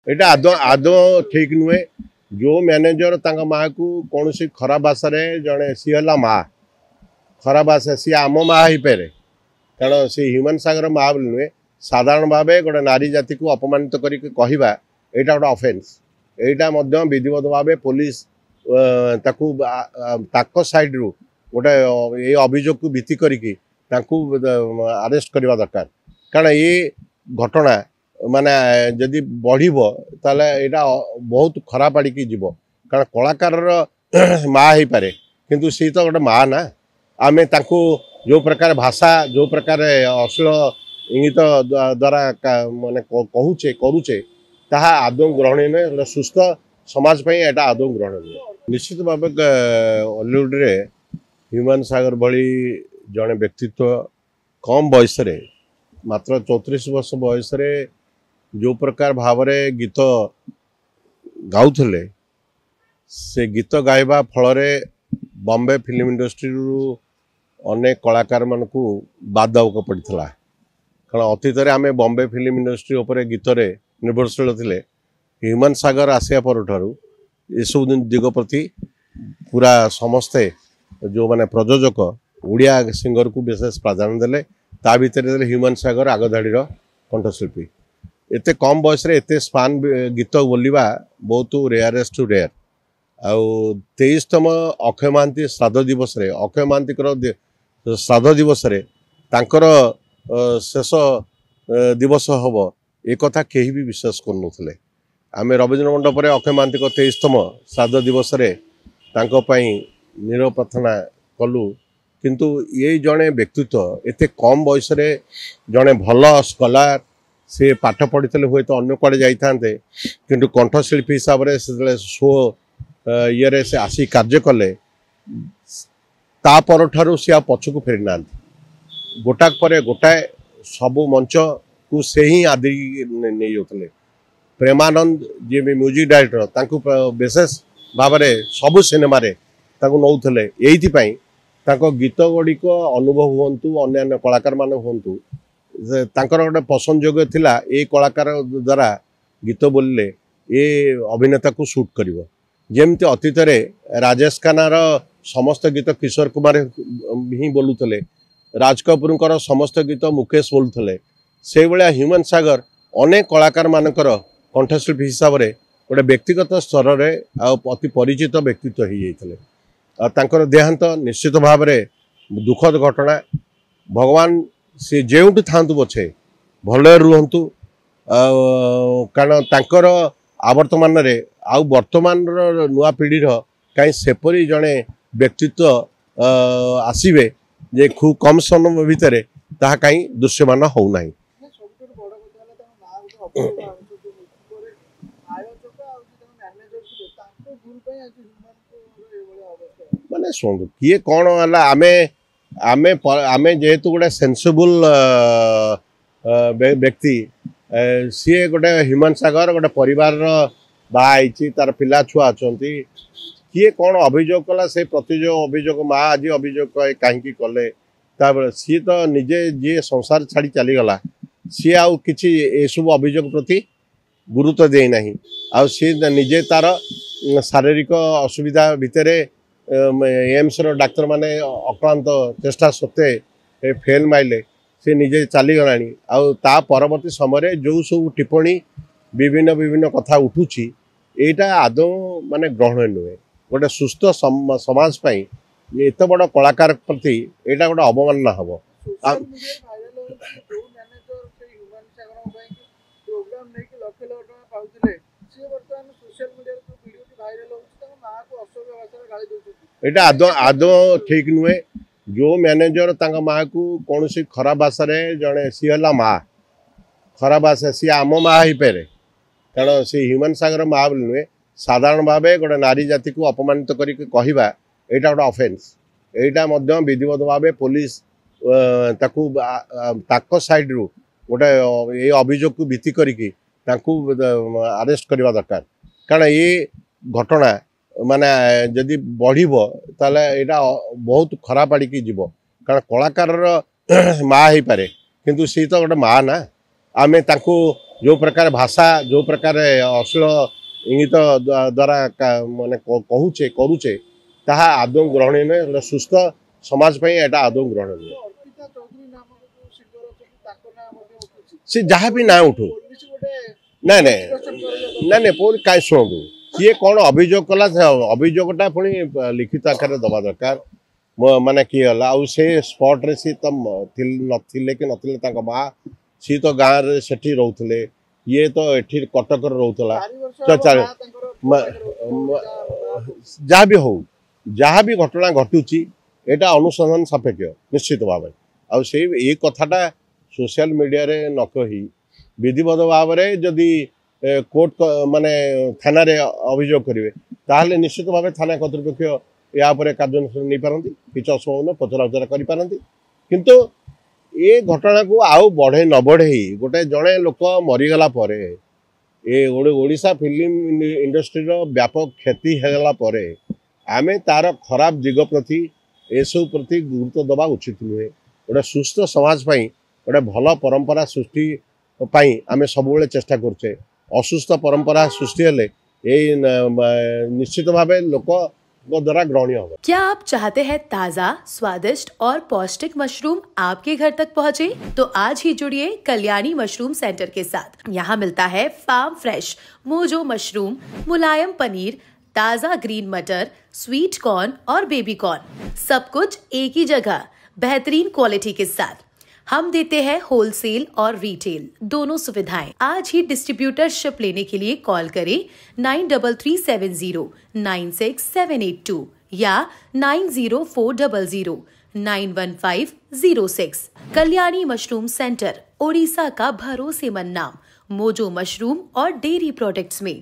এটা आदो आदो ठीक नुहे जो मैनेजर तांका माँ को कौन सी खराब भाषा जड़े सी है माँ खराब भाषा सी आम माँ ही पारे कारण सी ह्यूमन सागर माँ बोली नुहे साधारण भाव गोटे नारी जाति को अपमानित करके कहवा यहाँ गोटे अफेन्स यहाँ विधिवत भाव पुलिस ताको साइड रू गोटे ये अभियोग को भित्ति करके अरेस्ट करवा दरकार कारण ये घटना माने जदि बढ़िबो ताले एटा बहुत खराब आड़ी की जीवो कारण कलाकार माँ ही पारे किंतु सी तो गोटे माँ ना आमे तांको जो प्रकार भाषा जो प्रकार अश्लील इंगित द्वारा माने कहूचे करूचे ताहा आदौ ग्रहणीय नुहे सुस्थ समाज पे एटा आदौ ग्रहणीय निश्चित भाव हॉलीवुड रे ह्यूमन सागर भली जड़े व्यक्तित्व कम बयस मात्र 34 वर्ष बयस जो प्रकार भाव गीत गाउले से गीत गाइबा फल बॉम्बे फिल्म इंडस्ट्री रु अनेक कलाकार मान को बाद देवाक पड़ता कारण अतीत आम बॉम्बे फिल्म इंडस्ट्री उपर गीत निर्भरशील थे ह्यूमन सागर आसिया पर सब दिग प्रति पूरा समस्ते जो माने प्रयोजक ओडिया सिंगर को विशेष प्राधान्य देले ता भितर ह्यूमन सागर आगधाड़ी कंठशिल्पी एते कम बयस एत स्पान गीत बोलवा बहुत रेयरेस्ट टू रेयर आउ 23तम अक्षय महांती श्राद्ध दिवस रे अक्षय महांती श्राद्ध दिवस रे तांकर शेष दिवस हम एक कथा कहीं भी विश्वास करूँ आम रवीन्द्र मंडप अक्षय महांती 23तम श्राद्ध दिवस रे तांको पई नीरव प्रार्थना कलु किंतु ये जड़े व्यक्तित्व एत कम बयस जड़े भल स्कलार से पाठ पढ़ी हुए तो अन्य कड़े जाते किंतु कंठशिल्पी हिसाब से शो ये से आसी कार्य कले तापर ठारू सी आ पछकू फेरी ना गोटाक पर गोटाए सबू मंच को से ही आदि नहीं जाते प्रेमानंद जी भी म्यूजिक डायरेक्टर तांकु विशेष भाव में सबू सिनेमा नौले यही गीत गुड़िक अनुभव हूँ अन्य कलाकार मान हूँ गोटे पसंद योग्य थिला ये कलाकार द्वारा गीत बोलिले ये अभिनेता को शूट करिवो जेमती अतीत राजेश खानार समस्त गीत किशोर कुमार ही बोलुले राज कपूर समस्त गीत मुकेश बोलुले से भाया ह्यूमन सागर अनेक कलाकार मानकर कंठशिल्पी हिसाब से गोटे व्यक्तिगत स्तर में अति परिचित व्यक्तित्व हो जाते देहांत निश्चित भाव में दुखद घटना भगवान सी जेउठी थांतु पछे भल रुहंतु कारण तांकर आवर्तमान रे आउ वर्तमान नुआ पीढ़ी कहीं सेपरी जड़े व्यक्तित्व आसीबे जे खूब कम समय भितर ताहा कहीं दृश्यमान होना माने शुणु किए कौन है आमे आमे आमे जेहेतु गोटे सेंसिबल व्यक्ति सी गोटे ह्यूमन सागर गोटे परिवार बाई तार पिला छुआ अच्छा किए कौन अभियोग कला से प्रति जो अभियोग माँ आज अभियोग कहीं कले सी तो निजे जी संसार छाड़ी चलीगला सी आउ कि सब अभियोग प्रति गुरुत्व देना आ सी निजे तार शारीरिक असुविधा भितर एम्स डाक्तर माने अक्लांत चेष्टा सत्वे फेल माइले से निजे चलीगला आ परवर्ती समय जो सब टिप्पणी विभिन्न विभिन्न कथा उठुची यहाँ आदौ माने ग्रहण नुहे गोटे सुस्थ समाज एत बड़ कलाकार प्रति यहाँ गोटे अवमानना हम यहाँ आदौ ठीक नुहे जो मैनेजर तांका माँ को कौन सी खराब भाषा जड़े सी है माँ खराब भाषा सी आम माँ ही पारे कारण सी ह्यूमन सागर माँ बोली नुहे साधारण भाव गोटे नारी जाति को अपमानित करके कहवा यहाँ गोटे अफेन्स यहाँ विधिवत भाव पुलिस ताको साइड रू गोटे ये अभियोग को भित्ति करके अरेस्ट करवा दरकार कारण ये घटना माने जदि बढ़िबो ताले एटा बहुत खराब आड़ी की जीवो कारण कलाकार माँ ही पारे किंतु सी तो गोटे माँ ना आमे तांको जो प्रकार भाषा जो प्रकार अश्लील इंगित द्वारा माने कहूचे करूचे ताहा आदौ ग्रहणीय नुहे। गोटे सुस्थ समाज पे एटा आदौ ग्रहणीय नुहे। सी जहाँ भी ना उठू ना ना ना पुणी कहीं शुणु किए कौन अभियोग कला अभियोगटा पुणी लिखित आकार दबा दरकार माने किए गला आउ से स्पॉट रे सी तो नथिले कि नथिले माँ सी तो गाँव रे सेठी रहउथले ये तो एठी कटक रे रहउथला जहाँ भी हो जहाँ भी घटना घटुची एटा अनुसंधान सापेक्ष निश्चित भाव आउ से ये कथाटा सोशल मीडिया रे न कही विधिवत भाव में जदि कोर्ट माने थाना रे अभियोग करेंगे ताहले निश्चित भाव थाना कर्तृपक्ष या कार्यानुष्ठान नहीं पारती किसी असंभावना पचरा उचरा कर किंतु ये घटना को आउ बढ़े न बढ़े गोटे जड़े लोक मरीगला ये ओडिशा फिल्म इंडस्ट्री व्यापक क्षति होगला आम तार खराब दिग प्रति एसबू प्रति गुरुत्व दबा उचित नुहे। गोटे सुस्थ समाज गोटे भल परंपरा सृष्टि आम सब चेष्टा करचे असुस्थ परंपरा सृष्टि हेले निश्चित भाव लोक द्वारा ग्रहणीय होगा। क्या आप चाहते हैं ताज़ा, स्वादिष्ट और पौष्टिक मशरूम आपके घर तक पहुंचे? तो आज ही जुड़िए कल्याणी मशरूम सेंटर के साथ। यहाँ मिलता है फार्म फ्रेश मोजो मशरूम, मुलायम पनीर, ताज़ा ग्रीन मटर, स्वीट कॉर्न और बेबी कॉर्न, सब कुछ एक ही जगह बेहतरीन क्वालिटी के साथ। हम देते हैं होलसेल और रिटेल दोनों सुविधाएं। आज ही डिस्ट्रीब्यूटरशिप लेने के लिए कॉल करें 9337096782 या 9040091506। कल्याणी मशरूम सेंटर, ओडिशा का भरोसेमंद नाम, मोजो मशरूम और डेयरी प्रोडक्ट्स में।